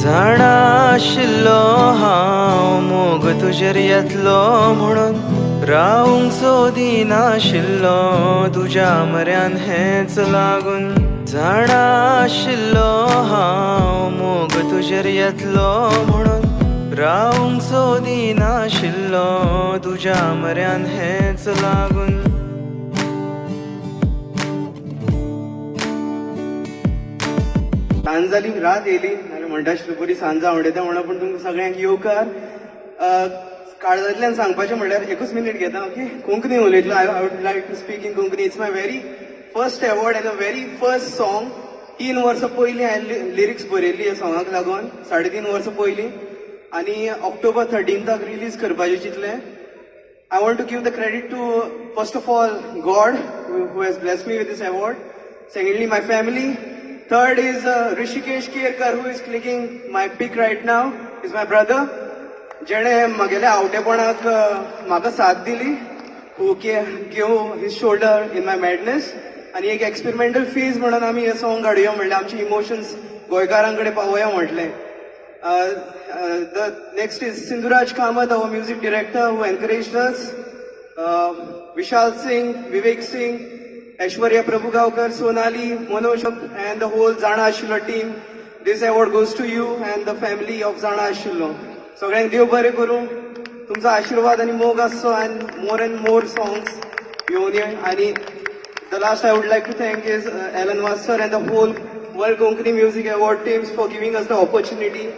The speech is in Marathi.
जाणा आशिल्लो हांव मोग तुजेर येतलो म्हणून रावूंक सोदिनाशिल्लो तुज्या म्हऱ्यान हेच लागून. जाणा आशिल्लो हांव मोग तुजेर येतलो म्हणून रावूंक सोदिनाशिल्लो तुज्या म्हऱ्यान हेच लागून. सांज जाली रात येयली आनी म्हणटा आशिल्लो बरी सांज आवडटा म्हणून पूण तुमकां सगळ्यांक येवकार. काळजांतल्यान सांगपाचें म्हणल्यार एकूच मिनीट घेता. ओके, कोंकणी उलयतलो. I would like to speak in Konkani. It's my very first award and a very first song. 3 वर्सां पयलीं हांवें लिरिक्स बरयल्ली ह्या सॉंगाक लागून, 3.5 वर्सां पयलीं, आनी ऑक्टोबर 13th रिलीज करपाचें चिंतलें. I want to give the credit to, first of all, God, who has blessed me with this award. Secondly, my family. Third is Rishikesh Kerkar, who is clicking my pic right now. Is my brother. जेणे म्हगेल्या आवटेपणाक म्हाका साथ दिली. Who gave his shoulder in my madness. आनी एक एक्सपेरिमेंटल फेज म्हणून आमी हे सॉंग काडुया म्हणलें. आमचे इमोशन्स गोंयकारांकडे पावया म्हटलें. The next is Sindhuraj Kamath, our music director, who encouraged us. Vishal Singh, Vivek Singh, Aishwarya Prabhugaonkar, Sonali, Manoj, and the whole Zana Ashilo team. This award goes to you and the family of Zana Ashilo. सगळ्यांक देव बरें करूं. तुमचो आशीर्वाद आनी मोग आसचो and more songs घेवन ये. आनी the last I would like to thank is Alan Vassar and the whole World Konkani Music Award teams for giving us the opportunity.